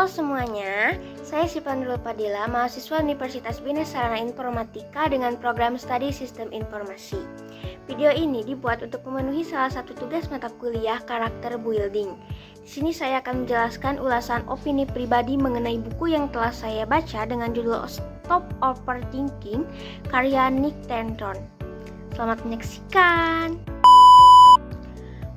Halo semuanya, saya Syifa Nurul Padilla, mahasiswa Universitas Bina Sarana Informatika dengan program Studi Sistem Informasi. Video ini dibuat untuk memenuhi salah satu tugas mata kuliah karakter building. Di sini saya akan menjelaskan ulasan opini pribadi mengenai buku yang telah saya baca dengan judul Stop Overthinking karya Nick Trenton. Selamat menyaksikan.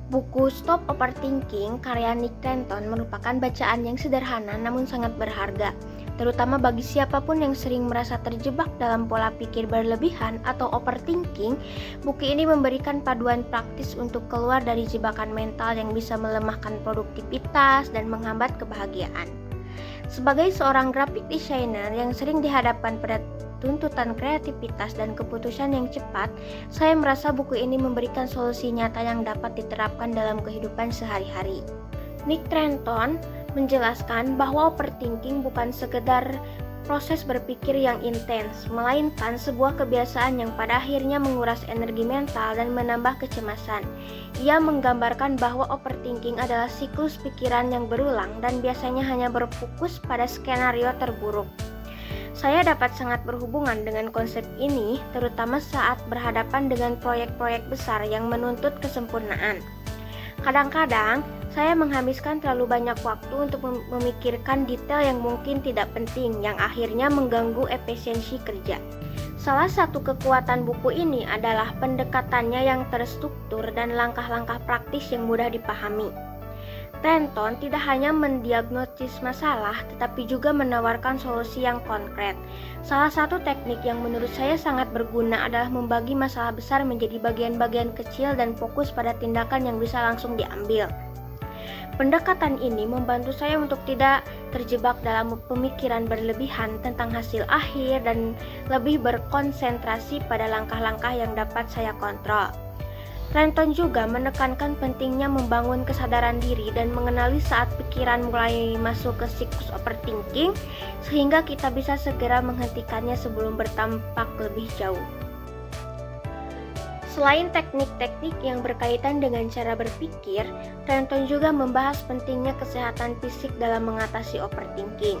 Buku Stop Overthinking karya Nick Trenton merupakan bacaan yang sederhana namun sangat berharga, terutama bagi siapapun yang sering merasa terjebak dalam pola pikir berlebihan atau overthinking. Buku ini memberikan paduan praktis untuk keluar dari jebakan mental yang bisa melemahkan produktivitas dan menghambat kebahagiaan. Sebagai seorang graphic designer yang sering dihadapkan pada tuntutan kreativitas dan keputusan yang cepat, saya merasa buku ini memberikan solusi nyata yang dapat diterapkan dalam kehidupan sehari-hari. Nick Trenton menjelaskan bahwa overthinking bukan sekedar proses berpikir yang intens, melainkan sebuah kebiasaan yang pada akhirnya menguras energi mental dan menambah kecemasan. Ia menggambarkan bahwa overthinking adalah siklus pikiran yang berulang dan biasanya hanya berfokus pada skenario terburuk. Saya dapat sangat berhubungan dengan konsep ini, terutama saat berhadapan dengan proyek-proyek besar yang menuntut kesempurnaan. Kadang-kadang, saya menghabiskan terlalu banyak waktu untuk memikirkan detail yang mungkin tidak penting, yang akhirnya mengganggu efisiensi kerja. Salah satu kekuatan buku ini adalah pendekatannya yang terstruktur dan langkah-langkah praktis yang mudah dipahami. Trenton tidak hanya mendiagnosis masalah, tetapi juga menawarkan solusi yang konkret. Salah satu teknik yang menurut saya sangat berguna adalah membagi masalah besar menjadi bagian-bagian kecil dan fokus pada tindakan yang bisa langsung diambil. Pendekatan ini membantu saya untuk tidak terjebak dalam pemikiran berlebihan tentang hasil akhir dan lebih berkonsentrasi pada langkah-langkah yang dapat saya kontrol. Trenton juga menekankan pentingnya membangun kesadaran diri dan mengenali saat pikiran mulai masuk ke siklus overthinking, sehingga kita bisa segera menghentikannya sebelum bertampak lebih jauh. Selain teknik-teknik yang berkaitan dengan cara berpikir, Trenton juga membahas pentingnya kesehatan fisik dalam mengatasi overthinking.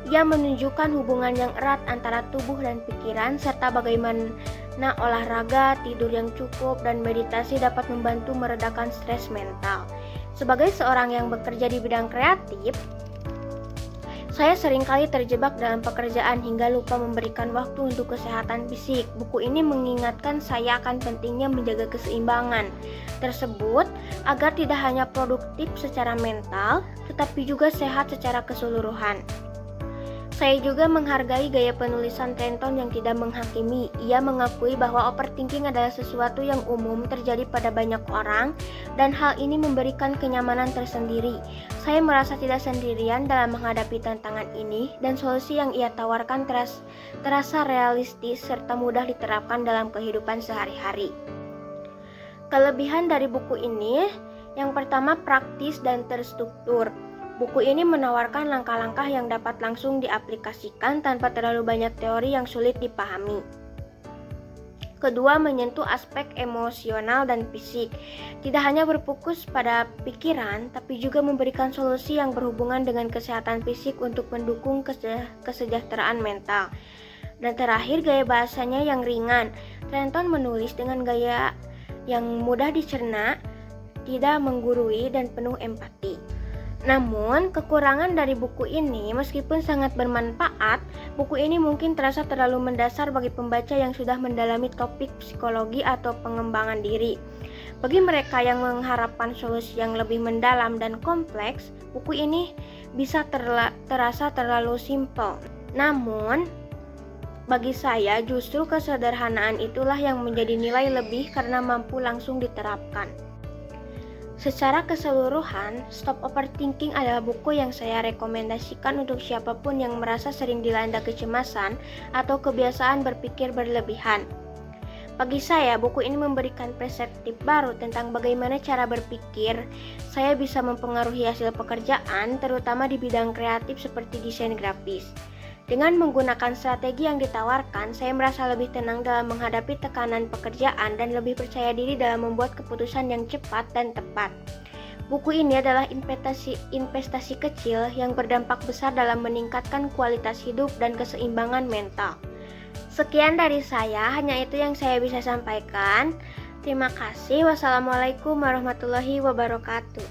Ia menunjukkan hubungan yang erat antara tubuh dan pikiran, serta bagaimana olahraga, tidur yang cukup, dan meditasi dapat membantu meredakan stres mental. Sebagai seorang yang bekerja di bidang kreatif, saya seringkali terjebak dalam pekerjaan hingga lupa memberikan waktu untuk kesehatan fisik. Buku ini mengingatkan saya akan pentingnya menjaga keseimbangan tersebut agar tidak hanya produktif secara mental, tetapi juga sehat secara keseluruhan. Saya juga menghargai gaya penulisan Trenton yang tidak menghakimi. Ia mengakui bahwa overthinking adalah sesuatu yang umum terjadi pada banyak orang dan hal ini memberikan kenyamanan tersendiri. Saya merasa tidak sendirian dalam menghadapi tantangan ini dan solusi yang ia tawarkan terasa realistis serta mudah diterapkan dalam kehidupan sehari-hari. Kelebihan dari buku ini, yang pertama praktis dan terstruktur. Buku ini menawarkan langkah-langkah yang dapat langsung diaplikasikan tanpa terlalu banyak teori yang sulit dipahami. Kedua, menyentuh aspek emosional dan fisik. Tidak hanya berfokus pada pikiran, tapi juga memberikan solusi yang berhubungan dengan kesehatan fisik untuk mendukung kesejahteraan mental. Dan terakhir, gaya bahasanya yang ringan. Trenton menulis dengan gaya yang mudah dicerna, tidak menggurui, dan penuh empati. Namun, kekurangan dari buku ini, meskipun sangat bermanfaat, buku ini mungkin terasa terlalu mendasar bagi pembaca yang sudah mendalami topik psikologi atau pengembangan diri. Bagi mereka yang mengharapkan solusi yang lebih mendalam dan kompleks, buku ini bisa terasa terlalu simpel. Namun, bagi saya justru kesederhanaan itulah yang menjadi nilai lebih karena mampu langsung diterapkan. Secara keseluruhan, Stop Overthinking adalah buku yang saya rekomendasikan untuk siapapun yang merasa sering dilanda kecemasan atau kebiasaan berpikir berlebihan. Bagi saya, buku ini memberikan perspektif baru tentang bagaimana cara berpikir saya bisa mempengaruhi hasil pekerjaan, terutama di bidang kreatif seperti desain grafis. Dengan menggunakan strategi yang ditawarkan, saya merasa lebih tenang dalam menghadapi tekanan pekerjaan dan lebih percaya diri dalam membuat keputusan yang cepat dan tepat. Buku ini adalah investasi kecil yang berdampak besar dalam meningkatkan kualitas hidup dan keseimbangan mental. Sekian dari saya, hanya itu yang saya bisa sampaikan. Terima kasih. Wassalamualaikum warahmatullahi wabarakatuh.